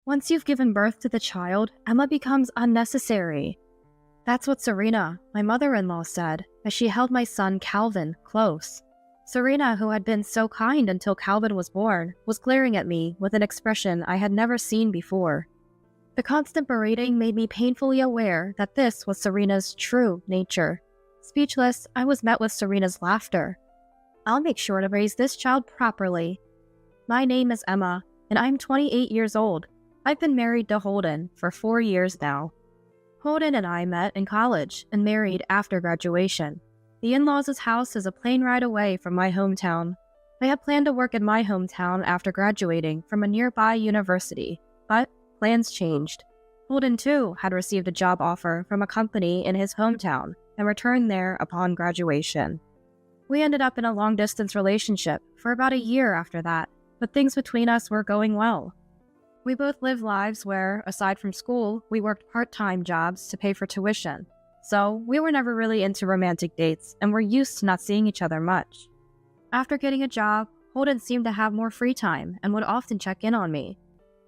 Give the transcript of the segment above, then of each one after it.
Once you've given birth to the child, Emma becomes unnecessary. That's what Serena, my mother-in-law, said as she held my son Calvin close. Serena, who had been so kind until Calvin was born, was glaring at me with an expression I had never seen before. The constant berating made me painfully aware that this was Serena's true nature. Speechless, I was met with Serena's laughter. "I'll make sure to raise this child properly. My name is Emma, and I'm 28 years old. I've been married to Holden for 4 years now." Holden and I met in college and married after graduation. The in-laws' house is a plane ride away from my hometown. I had planned to work in my hometown after graduating from a nearby university, but plans changed. Holden, too, had received a job offer from a company in his hometown and returned there upon graduation. We ended up in a long-distance relationship for about a year after that, but things between us were going well. We both lived lives where, aside from school, we worked part-time jobs to pay for tuition. So we were never really into romantic dates and were used to not seeing each other much. After getting a job, Holden seemed to have more free time and would often check in on me.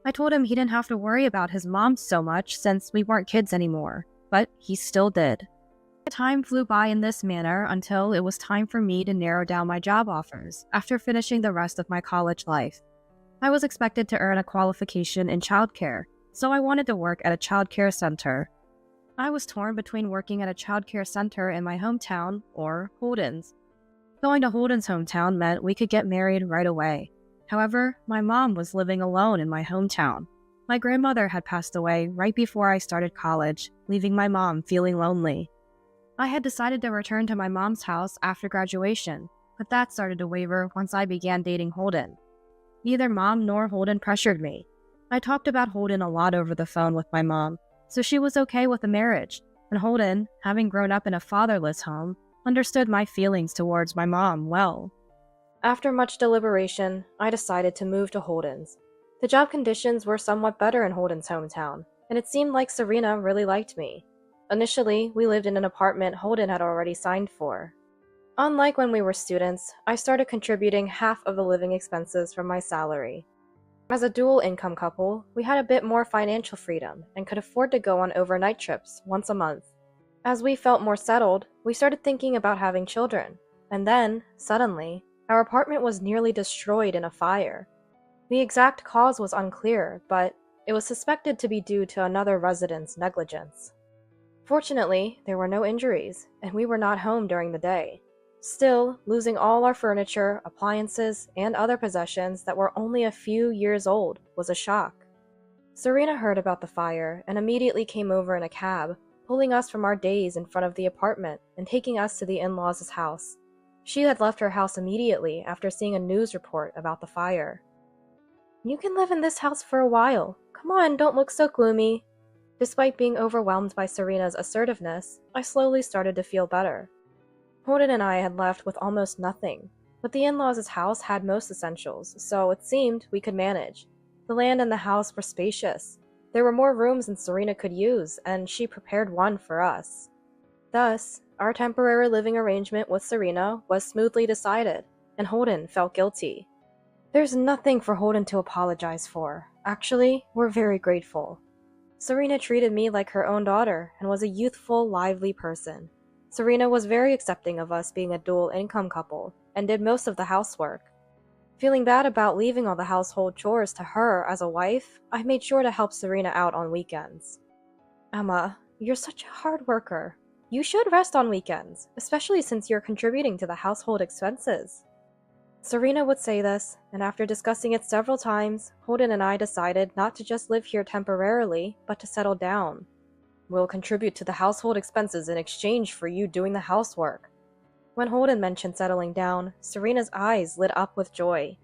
I told him he didn't have to worry about his mom so much since we weren't kids anymore, but he still did. Time flew by in this manner until it was time for me to narrow down my job offers after finishing the rest of my college life. I was expected to earn a qualification in childcare, so I wanted to work at a childcare center. I was torn between working at a childcare center in my hometown or Holden's. Going to Holden's hometown meant we could get married right away. However, my mom was living alone in my hometown. My grandmother had passed away right before I started college, leaving my mom feeling lonely. I had decided to return to my mom's house after graduation, but that started to waver once I began dating Holden. Neither Mom nor Holden pressured me. I talked about Holden a lot over the phone with my mom, so she was okay with the marriage, and Holden, having grown up in a fatherless home, understood my feelings towards my mom well. After much deliberation, I decided to move to Holden's. The job conditions were somewhat better in Holden's hometown, and it seemed like Serena really liked me. Initially, we lived in an apartment Holden had already signed for. Unlike when we were students, I started contributing half of the living expenses from my salary. As a dual income couple, we had a bit more financial freedom and could afford to go on overnight trips once a month. As we felt more settled, we started thinking about having children, and then, suddenly, our apartment was nearly destroyed in a fire. The exact cause was unclear, but it was suspected to be due to another resident's negligence. Fortunately, there were no injuries, and we were not home during the day. Still, losing all our furniture, appliances, and other possessions that were only a few years old was a shock. Serena heard about the fire and immediately came over in a cab, pulling us from our days in front of the apartment and taking us to the in-laws' house. She had left her house immediately after seeing a news report about the fire. "You can live in this house for a while. Come on, don't look so gloomy." Despite being overwhelmed by Serena's assertiveness, I slowly started to feel better. Holden and I had left with almost nothing, but the in-laws' house had most essentials, so it seemed we could manage. The land and the house were spacious. There were more rooms than Serena could use, and she prepared one for us. Thus, our temporary living arrangement with Serena was smoothly decided, and Holden felt guilty. There's nothing for Holden to apologize for. Actually, we're very grateful. Serena treated me like her own daughter and was a youthful, lively person. Serena was very accepting of us being a dual income couple and did most of the housework. Feeling bad about leaving all the household chores to her as a wife, I made sure to help Serena out on weekends. "Emma, you're such a hard worker. You should rest on weekends, especially since you're contributing to the household expenses." Serena would say this, and after discussing it several times, Holden and I decided not to just live here temporarily, but to settle down. "We'll contribute to the household expenses in exchange for you doing the housework." When Holden mentioned settling down, Serena's eyes lit up with joy.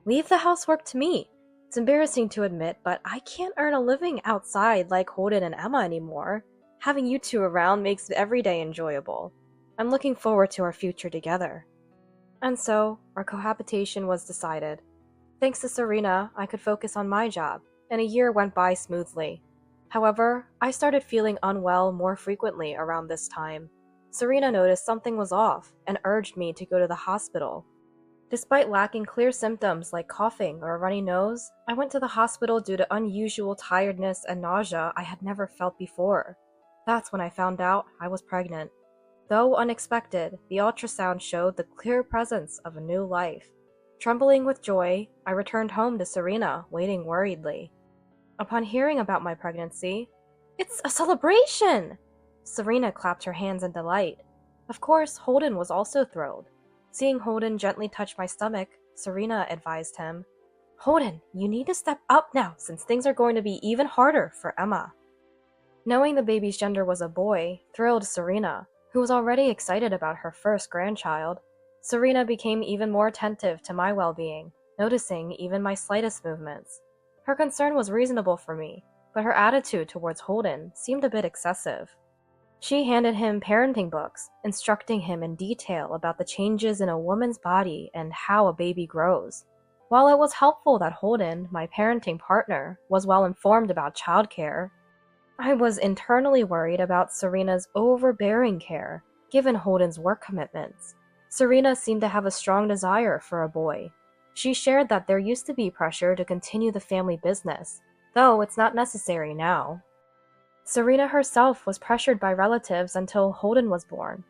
"Leave the housework to me. It's embarrassing to admit, but I can't earn a living outside like Holden and Emma anymore. Having you two around makes every day enjoyable. I'm looking forward to our future together." And so, our cohabitation was decided. Thanks to Serena, I could focus on my job, and a year went by smoothly. However, I started feeling unwell more frequently around this time. Serena noticed something was off and urged me to go to the hospital. Despite lacking clear symptoms like coughing or a runny nose, I went to the hospital due to unusual tiredness and nausea I had never felt before. That's when I found out I was pregnant. Though unexpected, the ultrasound showed the clear presence of a new life. Trembling with joy, I returned home to Serena, waiting worriedly. Upon hearing about my pregnancy, "It's a celebration!" Serena clapped her hands in delight. Of course, Holden was also thrilled. Seeing Holden gently touch my stomach, Serena advised him, "Holden, you need to step up now since things are going to be even harder for Emma." Knowing the baby's gender was a boy thrilled Serena, who was already excited about her first grandchild. Serena became even more attentive to my well-being, noticing even my slightest movements. Her concern was reasonable for me, but her attitude towards Holden seemed a bit excessive. She handed him parenting books, instructing him in detail about the changes in a woman's body and how a baby grows. While it was helpful that Holden, my parenting partner, was well informed about childcare, I was internally worried about Serena's overbearing care, given Holden's work commitments. Serena seemed to have a strong desire for a boy. She shared that there used to be pressure to continue the family business, though it's not necessary now. Serena herself was pressured by relatives until Holden was born.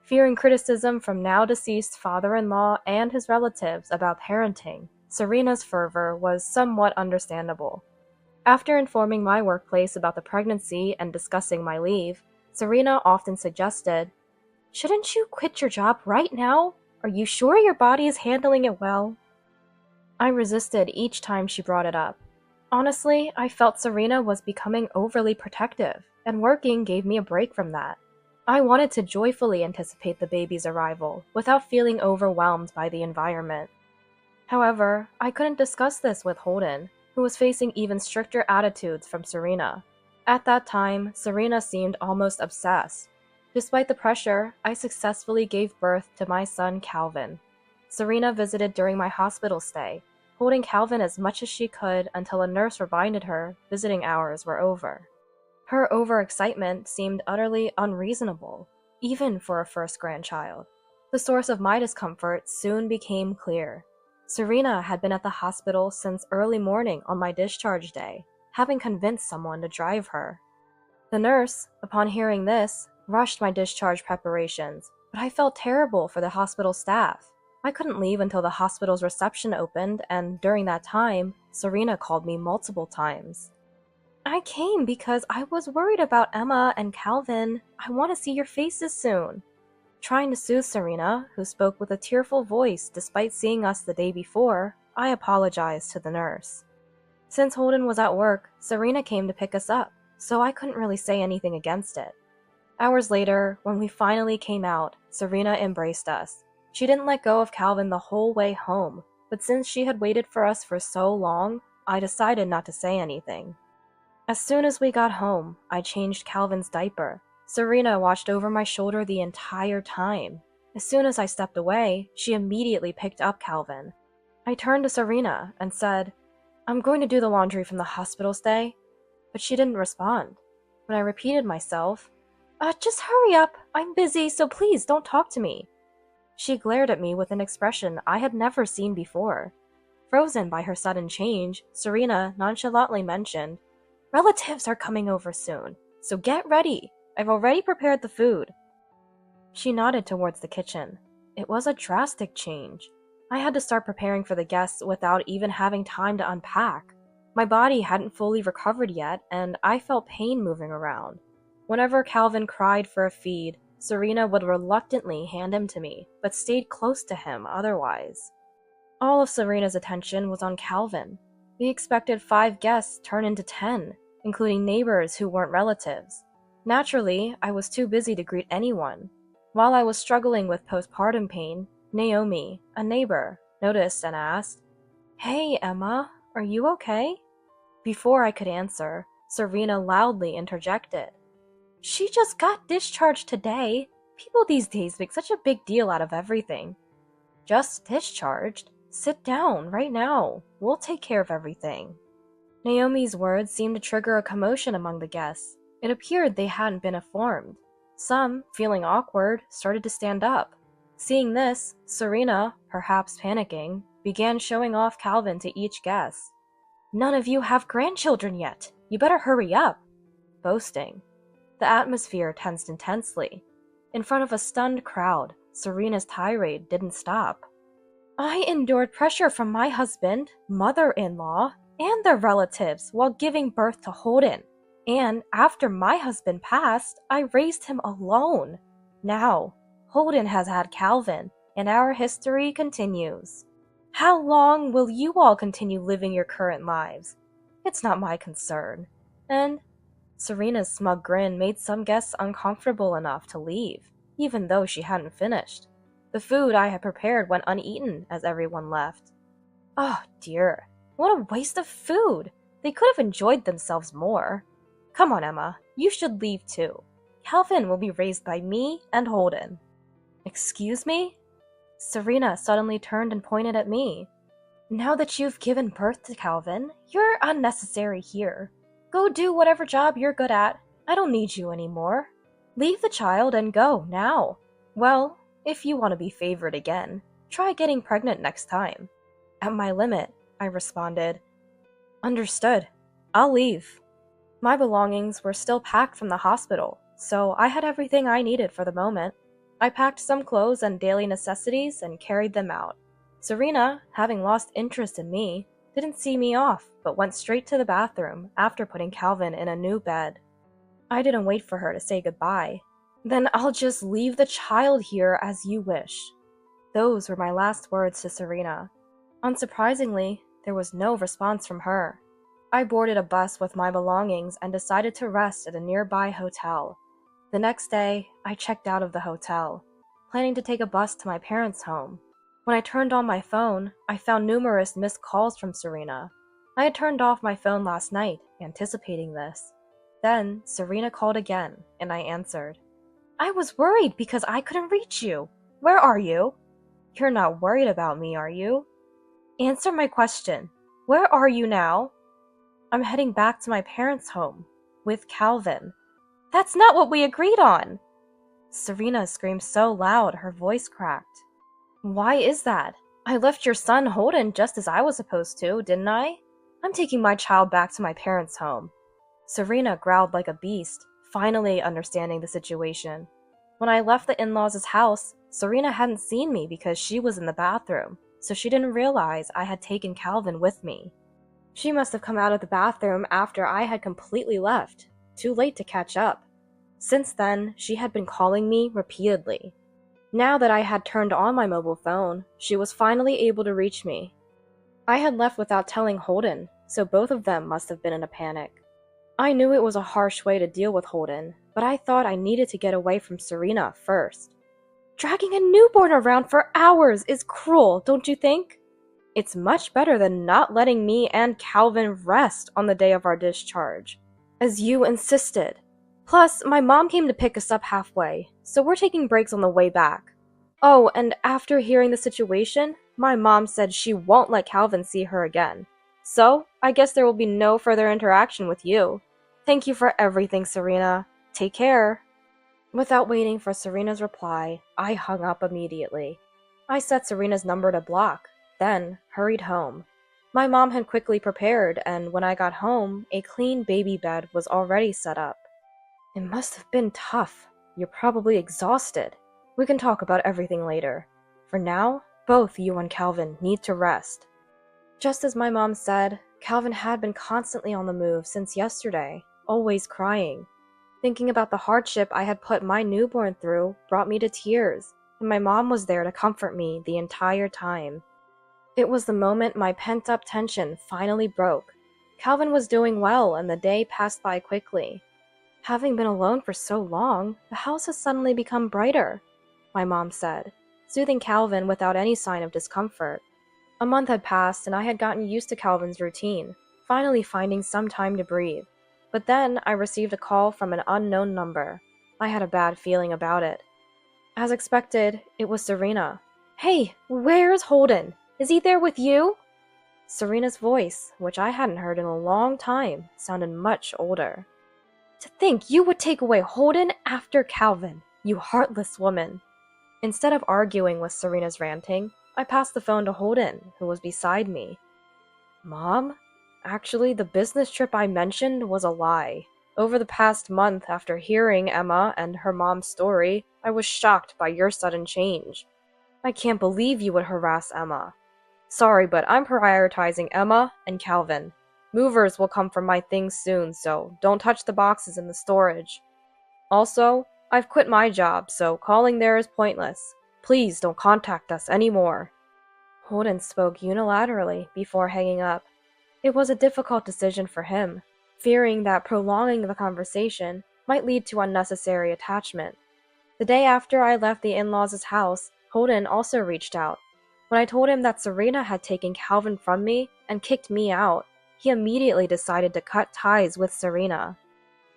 Fearing criticism from now-deceased father-in-law and his relatives about parenting, Serena's fervor was somewhat understandable. After informing my workplace about the pregnancy and discussing my leave, Serena often suggested, "Shouldn't you quit your job right now? Are you sure your body is handling it well?" I resisted each time she brought it up. Honestly, I felt Serena was becoming overly protective, and working gave me a break from that. I wanted to joyfully anticipate the baby's arrival without feeling overwhelmed by the environment. However, I couldn't discuss this with Holden, who was facing even stricter attitudes from Serena. At that time, Serena seemed almost obsessed. Despite the pressure, I successfully gave birth to my son Calvin. Serena visited during my hospital stay, holding Calvin as much as she could until a nurse reminded her visiting hours were over. Her overexcitement seemed utterly unreasonable, even for a first grandchild. The source of my discomfort soon became clear. Serena had been at the hospital since early morning on my discharge day, having convinced someone to drive her. The nurse, upon hearing this, rushed my discharge preparations, but I felt terrible for the hospital staff. I couldn't leave until the hospital's reception opened, and during that time, Serena called me multiple times. "I came because I was worried about Emma and Calvin. I want to see your faces soon." Trying to soothe Serena, who spoke with a tearful voice despite seeing us the day before, I apologized to the nurse. Since Holden was at work, Serena came to pick us up, so I couldn't really say anything against it. Hours later, when we finally came out, Serena embraced us. She didn't let go of Calvin the whole way home, but since she had waited for us for so long, I decided not to say anything. As soon as we got home, I changed Calvin's diaper. Serena watched over my shoulder the entire time. As soon as I stepped away, she immediately picked up Calvin. I turned to Serena and said, "I'm going to do the laundry from the hospital stay," but she didn't respond. When I repeated myself, "Just hurry up, I'm busy, so please don't talk to me," she glared at me with an expression I had never seen before. Frozen by her sudden change, Serena nonchalantly mentioned, "Relatives are coming over soon, so get ready. I've already prepared the food." She nodded towards the kitchen. It was a drastic change. I had to start preparing for the guests without even having time to unpack. My body hadn't fully recovered yet, and I felt pain moving around. Whenever Calvin cried for a feed, Serena would reluctantly hand him to me, but stayed close to him otherwise. All of Serena's attention was on Calvin. The expected 5 guests turned into 10, including neighbors who weren't relatives. Naturally, I was too busy to greet anyone. While I was struggling with postpartum pain, Naomi, a neighbor, noticed and asked, "Hey, Emma, are you okay?" Before I could answer, Serena loudly interjected, "She just got discharged today. People these days make such a big deal out of everything." "Just discharged? Sit down right now. We'll take care of everything." Naomi's words seemed to trigger a commotion among the guests. It appeared they hadn't been informed. Some, feeling awkward, started to stand up. Seeing this, Serena, perhaps panicking, began showing off Calvin to each guest. "None of you have grandchildren yet. You better hurry up," boasting. The atmosphere tensed intensely. In front of a stunned crowd, Serena's tirade didn't stop. "I endured pressure from my husband, mother-in-law, and their relatives while giving birth to Holden. And after my husband passed, I raised him alone. Now, Holden has had Calvin, and our history continues. How long will you all continue living your current lives? It's not my concern." And Serena's smug grin made some guests uncomfortable enough to leave, even though she hadn't finished. The food I had prepared went uneaten as everyone left. Oh dear, what a waste of food! They could have enjoyed themselves more. Come on, Emma, you should leave too. Calvin will be raised by me and Holden. Excuse me? Serena suddenly turned and pointed at me. Now that you've given birth to Calvin, you're unnecessary here. Go do whatever job you're good at. I don't need you anymore. Leave the child and go, now. Well, if you want to be favored again, try getting pregnant next time. At my limit, I responded. Understood. I'll leave. My belongings were still packed from the hospital, so I had everything I needed for the moment. I packed some clothes and daily necessities and carried them out. Serena, having lost interest in me, didn't see me off, but went straight to the bathroom after putting Calvin in a new bed. I didn't wait for her to say goodbye. Then I'll just leave the child here as you wish. Those were my last words to Serena. Unsurprisingly, there was no response from her. I boarded a bus with my belongings and decided to rest at a nearby hotel. The next day, I checked out of the hotel, planning to take a bus to my parents' home. When I turned on my phone, I found numerous missed calls from Serena. I had turned off my phone last night, anticipating this. Then, Serena called again, and I answered. I was worried because I couldn't reach you. Where are you? You're not worried about me, are you? Answer my question. Where are you now? I'm heading back to my parents' home, with Calvin. That's not what we agreed on! Serena screamed so loud her voice cracked. Why is that? I left your son Holden just as I was supposed to, didn't I? I'm taking my child back to my parents' home. Serena growled like a beast, finally understanding the situation. When I left the in-laws' house, Serena hadn't seen me because she was in the bathroom, so she didn't realize I had taken Calvin with me. She must have come out of the bathroom after I had completely left, too late to catch up. Since then, she had been calling me repeatedly. Now that I had turned on my mobile phone, she was finally able to reach me. I had left without telling Holden, so both of them must have been in a panic. I knew it was a harsh way to deal with Holden, but I thought I needed to get away from Serena first. Dragging a newborn around for hours is cruel, don't you think? It's much better than not letting me and Calvin rest on the day of our discharge, as you insisted. Plus, my mom came to pick us up halfway, so we're taking breaks on the way back. Oh, and after hearing the situation, my mom said she won't let Calvin see her again. So, I guess there will be no further interaction with you. Thank you for everything, Serena. Take care. Without waiting for Serena's reply, I hung up immediately. I set Serena's number to block, then hurried home. My mom had quickly prepared, and when I got home, a clean baby bed was already set up. It must have been tough. You're probably exhausted. We can talk about everything later. For now, both you and Calvin need to rest. Just as my mom said, Calvin had been constantly on the move since yesterday, always crying. Thinking about the hardship I had put my newborn through brought me to tears, and my mom was there to comfort me the entire time. It was the moment my pent-up tension finally broke. Calvin was doing well, and the day passed by quickly. Having been alone for so long, the house has suddenly become brighter, my mom said, soothing Calvin without any sign of discomfort. A month had passed, and I had gotten used to Calvin's routine, finally finding some time to breathe. But then I received a call from an unknown number. I had a bad feeling about it. As expected, it was Serena. Hey, where's Holden? Is he there with you? Serena's voice, which I hadn't heard in a long time, sounded much older. To think you would take away Holden after Calvin, you heartless woman. Instead of arguing with Serena's ranting, I passed the phone to Holden, who was beside me. Mom? Actually, the business trip I mentioned was a lie. Over the past month, after hearing Emma and her mom's story, I was shocked by your sudden change. I can't believe you would harass Emma. Sorry, but I'm prioritizing Emma and Calvin. Movers will come for my things soon, so don't touch the boxes in the storage. Also, I've quit my job, so calling there is pointless. Please don't contact us anymore. Holden spoke unilaterally before hanging up. It was a difficult decision for him, fearing that prolonging the conversation might lead to unnecessary attachment. The day after I left the in-laws' house, Holden also reached out. When I told him that Serena had taken Calvin from me and kicked me out, he immediately decided to cut ties with Serena.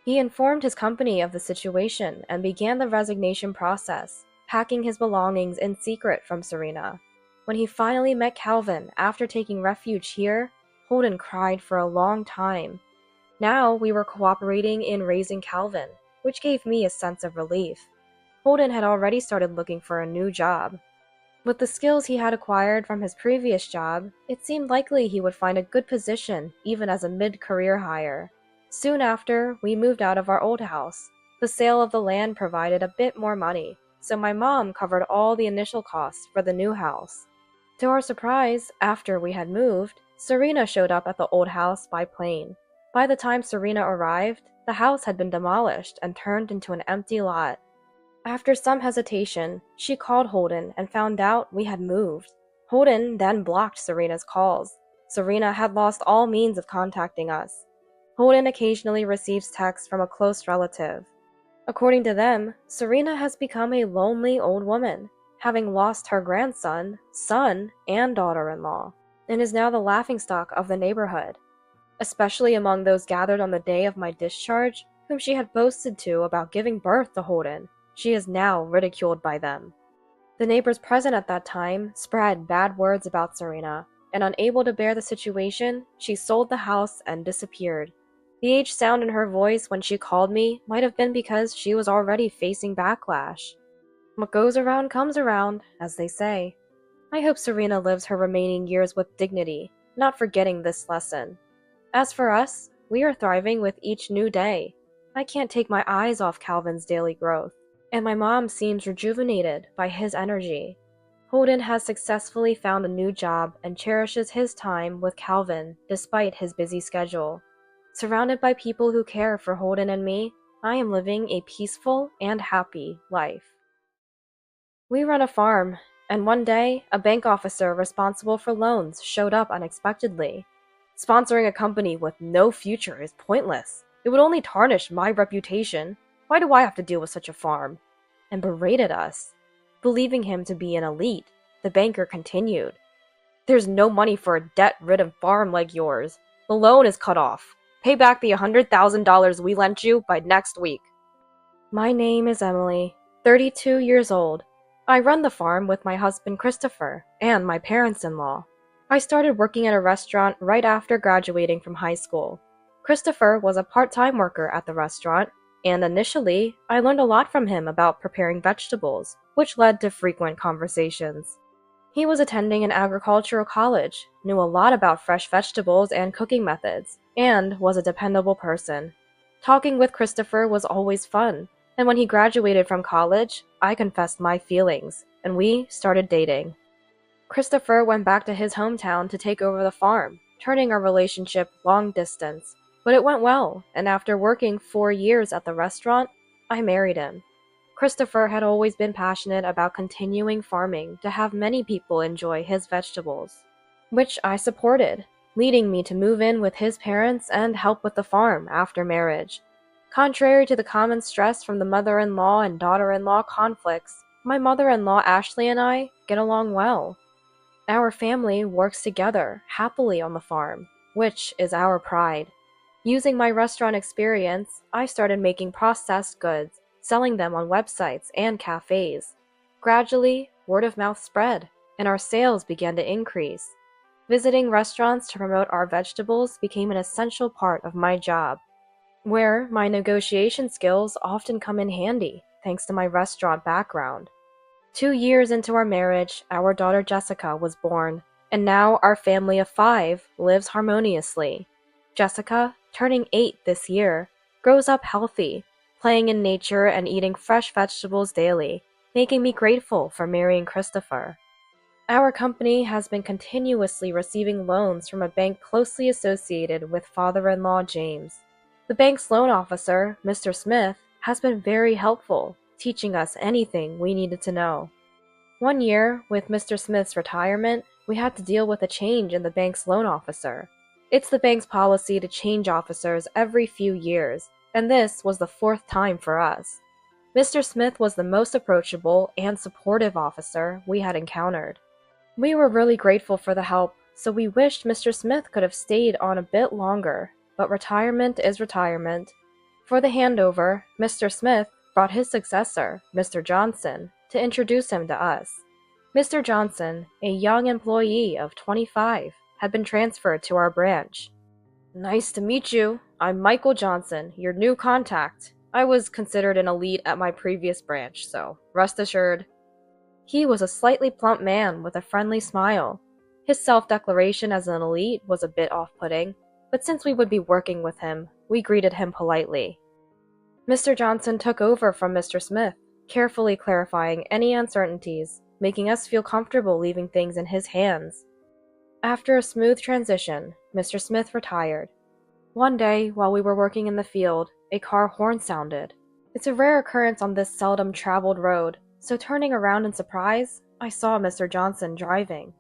He informed his company of the situation and began the resignation process, packing his belongings in secret from Serena. When he finally met Calvin after taking refuge here, Holden cried for a long time. Now we were cooperating in raising Calvin, which gave me a sense of relief. Holden had already started looking for a new job. With the skills he had acquired from his previous job, it seemed likely he would find a good position even as a mid-career hire. Soon after, we moved out of our old house. The sale of the land provided a bit more money, so my mom covered all the initial costs for the new house. To our surprise, after we had moved, Serena showed up at the old house by plane. By the time Serena arrived, the house had been demolished and turned into an empty lot. After some hesitation, she called Holden and found out we had moved. Holden then blocked Serena's calls. Serena had lost all means of contacting us. Holden occasionally receives texts from a close relative. According to them, Serena has become a lonely old woman, having lost her grandson, son, and daughter-in-law, and is now the laughingstock of the neighborhood, especially among those gathered on the day of my discharge, whom she had boasted to about giving birth to Holden. She is now ridiculed by them. The neighbors present at that time spread bad words about Serena, and unable to bear the situation, she sold the house and disappeared. The aged sound in her voice when she called me might have been because she was already facing backlash. What goes around comes around, as they say. I hope Serena lives her remaining years with dignity, not forgetting this lesson. As for us, we are thriving with each new day. I can't take my eyes off Calvin's daily growth, and my mom seems rejuvenated by his energy. Holden has successfully found a new job and cherishes his time with Calvin despite his busy schedule. Surrounded by people who care for Holden and me, I am living a peaceful and happy life. We run a farm, and one day, a bank officer responsible for loans showed up unexpectedly. Sponsoring a company with no future is pointless. It would only tarnish my reputation. Why do I have to deal with such a farm? And berated us. Believing him to be an elite, the banker continued. There's no money for a debt-ridden farm like yours. The loan is cut off. Pay back the $100,000 we lent you by next week. My name is Emily, 32 years old. I run the farm with my husband Christopher and my parents-in-law. I started working at a restaurant right after graduating from high school. Christopher was a part-time worker at the restaurant, and initially, I learned a lot from him about preparing vegetables, which led to frequent conversations. He was attending an agricultural college, knew a lot about fresh vegetables and cooking methods, and was a dependable person. Talking with Christopher was always fun, and when he graduated from college, I confessed my feelings, and we started dating. Christopher went back to his hometown to take over the farm, turning our relationship long distance, but it went well, and after working 4 years at the restaurant, I married him. Christopher had always been passionate about continuing farming to have many people enjoy his vegetables, which I supported, leading me to move in with his parents and help with the farm after marriage. Contrary to the common stress from the mother-in-law and daughter-in-law conflicts, my mother-in-law Ashley and I get along well. Our family works together happily on the farm, which is our pride. Using my restaurant experience, I started making processed goods, selling them on websites and cafes. Gradually, word of mouth spread, and our sales began to increase. Visiting restaurants to promote our vegetables became an essential part of my job, where my negotiation skills often come in handy thanks to my restaurant background. 2 years into our marriage, our daughter Jessica was born, and now our family of 5 lives harmoniously. Jessica, turning 8 this year, grows up healthy, playing in nature and eating fresh vegetables daily, making me grateful for marrying Christopher. Our company has been continuously receiving loans from a bank closely associated with father-in-law James. The bank's loan officer, Mr. Smith, has been very helpful, teaching us anything we needed to know. One year, with Mr. Smith's retirement, we had to deal with a change in the bank's loan officer. It's the bank's policy to change officers every few years, and this was the 4th time for us. Mr. Smith was the most approachable and supportive officer we had encountered. We were really grateful for the help, so we wished Mr. Smith could have stayed on a bit longer, but retirement is retirement. For the handover, Mr. Smith brought his successor, Mr. Johnson, to introduce him to us. Mr. Johnson, a young employee of 25, had been transferred to our branch. "Nice to meet you. I'm Michael Johnson, your new contact. I was considered an elite at my previous branch, so rest assured." He was a slightly plump man with a friendly smile. His self-declaration as an elite was a bit off-putting, but since we would be working with him, we greeted him politely. Mr. Johnson took over from Mr. Smith, carefully clarifying any uncertainties, making us feel comfortable leaving things in his hands. After a smooth transition, Mr. Smith retired. One day, while we were working in the field, a car horn sounded. It's a rare occurrence on this seldom-traveled road, so turning around in surprise, I saw Mr. Johnson driving.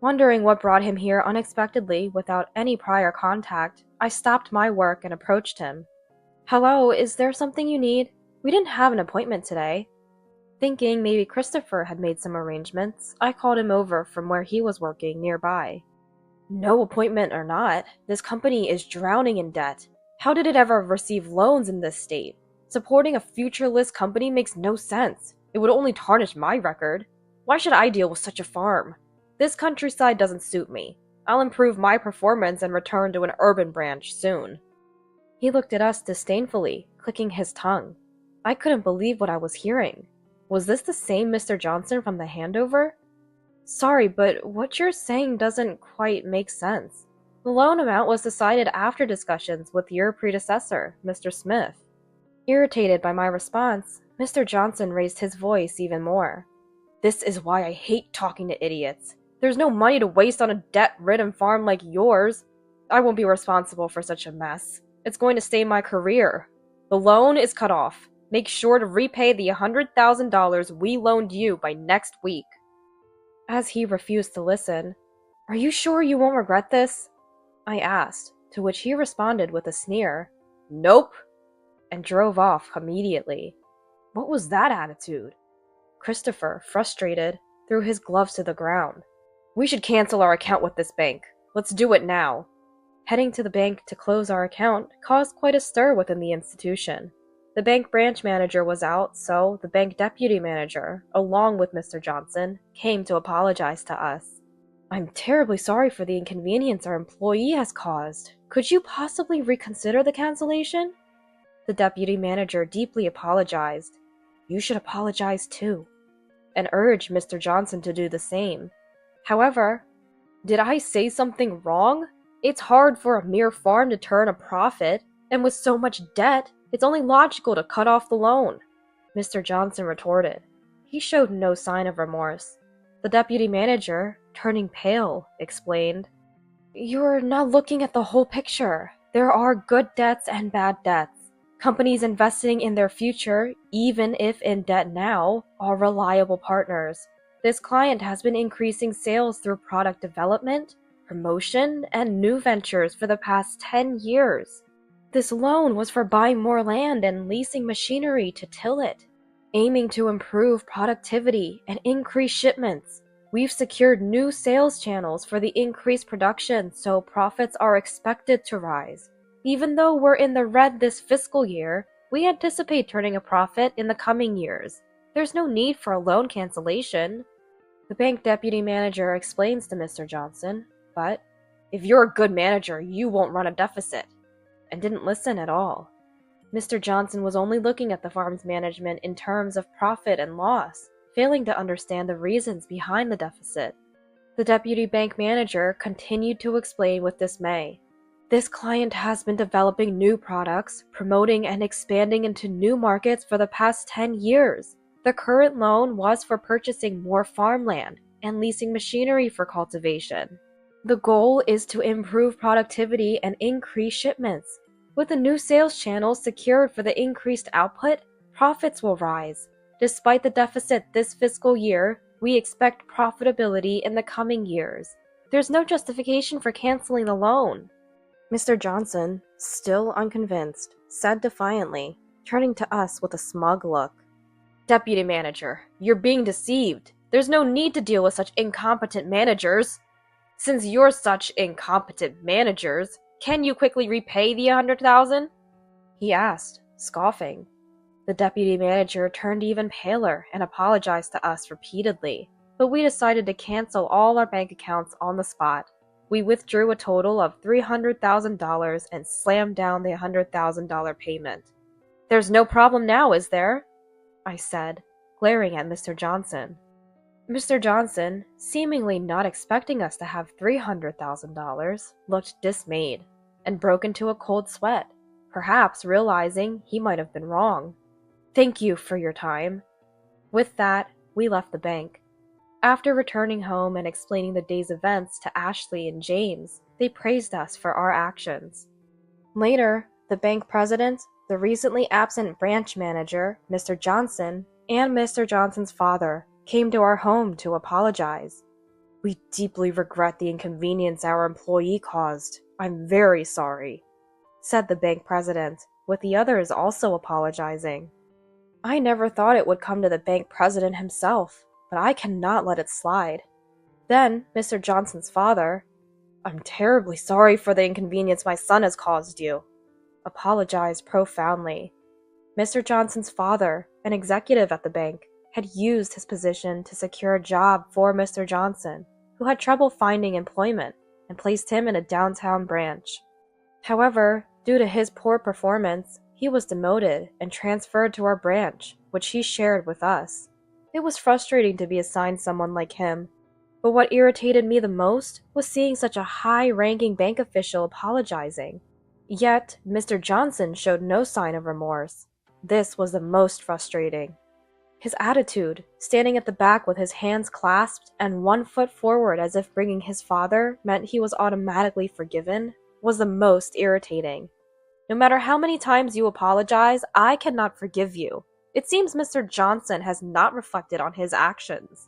Wondering what brought him here unexpectedly without any prior contact, I stopped my work and approached him. "Hello, is there something you need? We didn't have an appointment today." Thinking maybe Christopher had made some arrangements, I called him over from where he was working nearby. "No appointment or not, this company is drowning in debt. How did it ever receive loans in this state? Supporting a futureless company makes no sense. It would only tarnish my record. Why should I deal with such a farm? This countryside doesn't suit me. I'll improve my performance and return to an urban branch soon." He looked at us disdainfully, clicking his tongue. I couldn't believe what I was hearing. Was this the same Mr. Johnson from the handover? "Sorry, but what you're saying doesn't quite make sense. The loan amount was decided after discussions with your predecessor, Mr. Smith." Irritated by my response, Mr. Johnson raised his voice even more. "This is why I hate talking to idiots. There's no money to waste on a debt-ridden farm like yours. I won't be responsible for such a mess. It's going to save my career. The loan is cut off. Make sure to repay the $100,000 we loaned you by next week." As he refused to listen, "Are you sure you won't regret this?" I asked, to which he responded with a sneer, "Nope," and drove off immediately. What was that attitude? Christopher, frustrated, threw his gloves to the ground. "We should cancel our account with this bank. Let's do it now." Heading to the bank to close our account caused quite a stir within the institution. The bank branch manager was out, so the bank deputy manager, along with Mr. Johnson, came to apologize to us. "I'm terribly sorry for the inconvenience our employee has caused. Could you possibly reconsider the cancellation?" The deputy manager deeply apologized. "You should apologize too," and urged Mr. Johnson to do the same. However, did I say something wrong? It's hard for a mere farm to turn a profit, and with so much debt, it's only logical to cut off the loan, Mr. Johnson retorted. He showed no sign of remorse. The deputy manager, turning pale, explained, "You're not looking at the whole picture. There are good debts and bad debts. Companies investing in their future, even if in debt now, are reliable partners. This client has been increasing sales through product development, promotion, and new ventures for the past 10 years. This loan was for buying more land and leasing machinery to till it, aiming to improve productivity and increase shipments. We've secured new sales channels for the increased production, so profits are expected to rise. Even though we're in the red this fiscal year, we anticipate turning a profit in the coming years. There's no need for a loan cancellation." The bank deputy manager explains to Mr. Johnson, but if you're a good manager, you won't run a deficit, and didn't listen at all. Mr. Johnson was only looking at the farm's management in terms of profit and loss, failing to understand the reasons behind the deficit. The deputy bank manager continued to explain with dismay. This client has been developing new products, promoting and expanding into new markets for the past 10 years. The current loan was for purchasing more farmland and leasing machinery for cultivation. The goal is to improve productivity and increase shipments. With the new sales channels secured for the increased output, profits will rise. Despite the deficit this fiscal year, we expect profitability in the coming years. There's no justification for canceling the loan. Mr. Johnson, still unconvinced, said defiantly, turning to us with a smug look. Deputy manager, you're being deceived. There's no need to deal with such incompetent managers. Since you're such incompetent managers, can you quickly repay the 100,000? He asked, scoffing. The deputy manager turned even paler and apologized to us repeatedly, but we decided to cancel all our bank accounts on the spot. We withdrew a total of $300,000 and slammed down the $100,000 payment. There's no problem now, is there? I said, glaring at Mr. Johnson. Mr. Johnson, seemingly not expecting us to have $300,000, looked dismayed and broke into a cold sweat, perhaps realizing he might have been wrong. Thank you for your time. With that, we left the bank. After returning home and explaining the day's events to Ashley and James, they praised us for our actions. Later, the bank president, the recently absent branch manager, Mr. Johnson, and Mr. Johnson's father came to our home to apologize. We deeply regret the inconvenience our employee caused. I'm very sorry, said the bank president, with the others also apologizing. I never thought it would come to the bank president himself, but I cannot let it slide. Then, Mr. Johnson's father, I'm terribly sorry for the inconvenience my son has caused you, apologized profoundly. Mr. Johnson's father, an executive at the bank, had used his position to secure a job for Mr. Johnson, who had trouble finding employment, and placed him in a downtown branch. However, due to his poor performance, he was demoted and transferred to our branch, which he shared with us. It was frustrating to be assigned someone like him, but what irritated me the most was seeing such a high-ranking bank official apologizing. Yet, Mr. Johnson showed no sign of remorse. This was the most frustrating. His attitude, standing at the back with his hands clasped and one foot forward as if bringing his father meant he was automatically forgiven, was the most irritating. No matter how many times you apologize, I cannot forgive you. It seems Mr. Johnson has not reflected on his actions.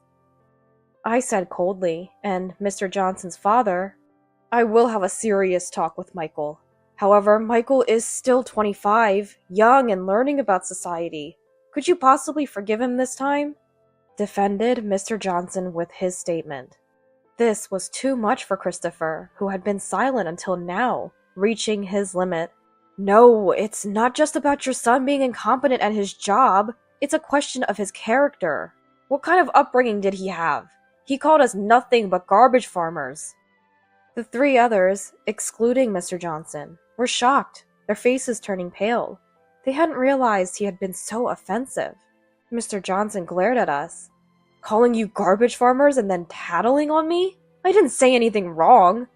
I said coldly, and Mr. Johnson's father, I will have a serious talk with Michael. However, Michael is still 25, young and learning about society. Could you possibly forgive him this time? Defended Mr. Johnson with his statement. This was too much for Christopher, who had been silent until now, reaching his limit. No, it's not just about your son being incompetent at his job. It's a question of his character. What kind of upbringing did he have? He called us nothing but garbage farmers. The three others, excluding Mr. Johnson, were shocked, their faces turning pale. They hadn't realized he had been so offensive. Mr. Johnson glared at us. Calling you garbage farmers and then tattling on me? I didn't say anything wrong.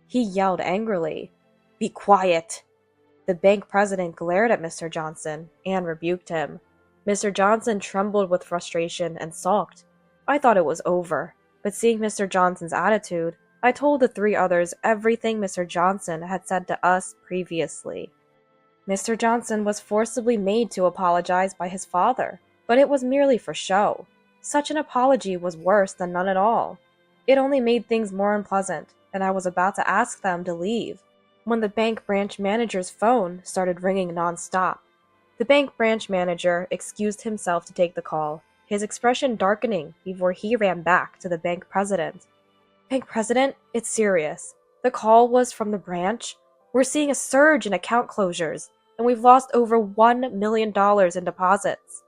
He yelled angrily. Be quiet. The bank president glared at Mr. Johnson and rebuked him. Mr. Johnson trembled with frustration and sulked. I thought it was over, but seeing Mr. Johnson's attitude, I told the three others everything Mr. Johnson had said to us previously. Mr. Johnson was forcibly made to apologize by his father, but it was merely for show. Such an apology was worse than none at all. It only made things more unpleasant, and I was about to ask them to leave when the bank branch manager's phone started ringing non-stop. The bank branch manager excused himself to take the call, his expression darkening before he ran back to the bank president. Bank president, it's serious. The call was from the branch. We're seeing a surge in account closures, and we've lost over $1 million in deposits.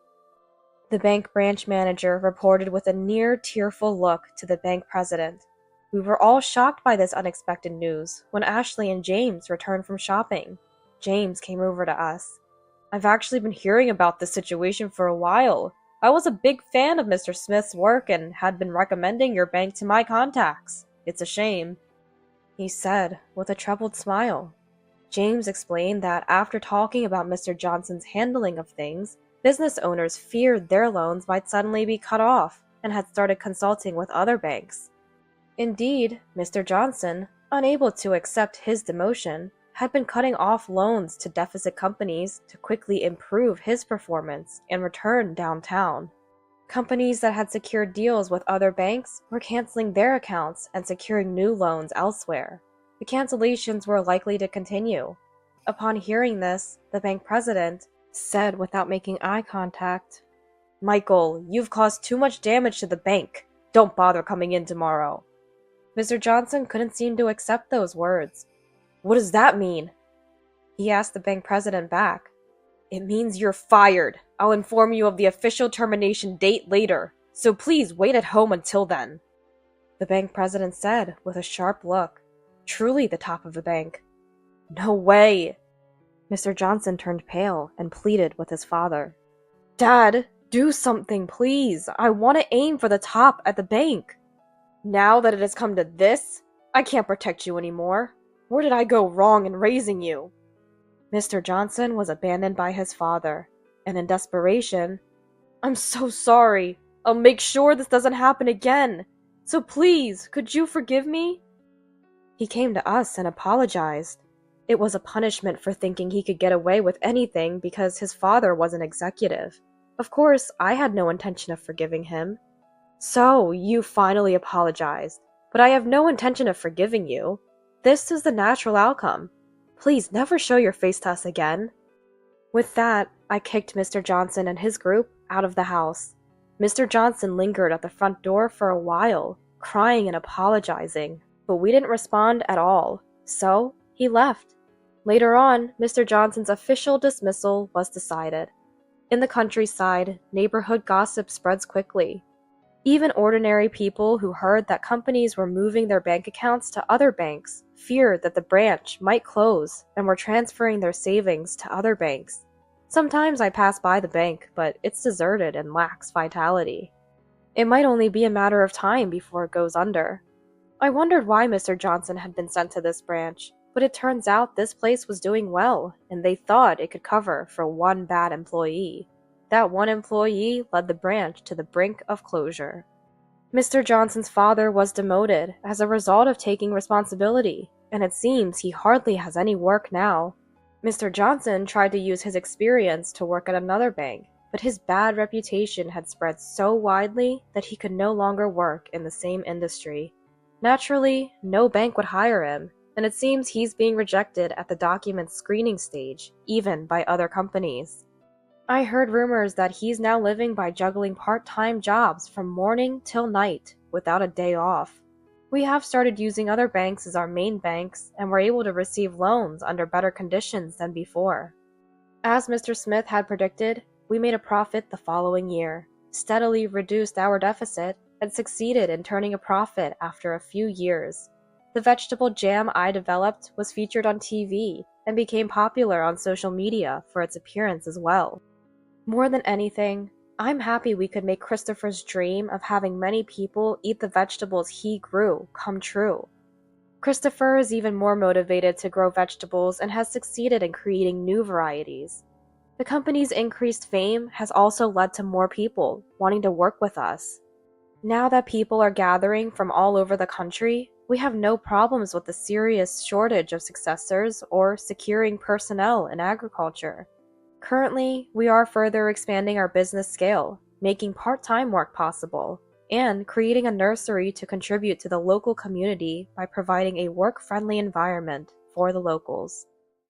The bank branch manager reported with a near-tearful look to the bank president. We were all shocked by this unexpected news when Ashley and James returned from shopping. James came over to us. I've actually been hearing about this situation for a while. I was a big fan of Mr. Smith's work and had been recommending your bank to my contacts. It's a shame," he said with a troubled smile. James explained that after talking about Mr. Johnson's handling of things, business owners feared their loans might suddenly be cut off and had started consulting with other banks. Indeed, Mr. Johnson, unable to accept his demotion, had been cutting off loans to deficit companies to quickly improve his performance and return downtown. Companies that had secured deals with other banks were canceling their accounts and securing new loans elsewhere. The cancellations were likely to continue. Upon hearing this, the bank president said without making eye contact, "Michael, you've caused too much damage to the bank. Don't bother coming in tomorrow." Mr. Johnson couldn't seem to accept those words. "What does that mean?" he asked the bank president back. "It means you're fired. I'll inform you of the official termination date later, so please wait at home until then," the bank president said with a sharp look. Truly the top of the bank. "No way!" Mr. Johnson turned pale and pleaded with his father. "Dad, do something, please. I want to aim for the top at the bank. Now that it has come to this, I can't protect you anymore. Where did I go wrong in raising you?" Mr. Johnson was abandoned by his father, and in desperation, "I'm so sorry. I'll make sure this doesn't happen again. So please, could you forgive me?" He came to us and apologized. It was a punishment for thinking he could get away with anything because his father was an executive. Of course, I had no intention of forgiving him. "So, you finally apologized, but I have no intention of forgiving you. This is the natural outcome. Please never show your face to us again." With that, I kicked Mr. Johnson and his group out of the house. Mr. Johnson lingered at the front door for a while, crying and apologizing, but we didn't respond at all, so he left. Later on, Mr. Johnson's official dismissal was decided. In the countryside, neighborhood gossip spreads quickly. Even ordinary people who heard that companies were moving their bank accounts to other banks feared that the branch might close and were transferring their savings to other banks. Sometimes I pass by the bank, but it's deserted and lacks vitality. It might only be a matter of time before it goes under. I wondered why Mr. Johnson had been sent to this branch, but it turns out this place was doing well, and they thought it could cover for one bad employee. That one employee led the branch to the brink of closure. Mr. Johnson's father was demoted as a result of taking responsibility, and it seems he hardly has any work now. Mr. Johnson tried to use his experience to work at another bank, but his bad reputation had spread so widely that he could no longer work in the same industry. Naturally, no bank would hire him, and it seems he's being rejected at the document screening stage, even by other companies. I heard rumors that he's now living by juggling part-time jobs from morning till night without a day off. We have started using other banks as our main banks, and were able to receive loans under better conditions than before. As Mr. Smith had predicted, we made a profit the following year, steadily reduced our deficit, and succeeded in turning a profit after a few years. The vegetable jam I developed was featured on TV and became popular on social media for its appearance as well. More than anything, I'm happy we could make Christopher's dream of having many people eat the vegetables he grew come true. Christopher is even more motivated to grow vegetables and has succeeded in creating new varieties. The company's increased fame has also led to more people wanting to work with us. Now that people are gathering from all over the country, we have no problems with the serious shortage of successors or securing personnel in agriculture. Currently, we are further expanding our business scale, making part-time work possible, and creating a nursery to contribute to the local community by providing a work-friendly environment for the locals.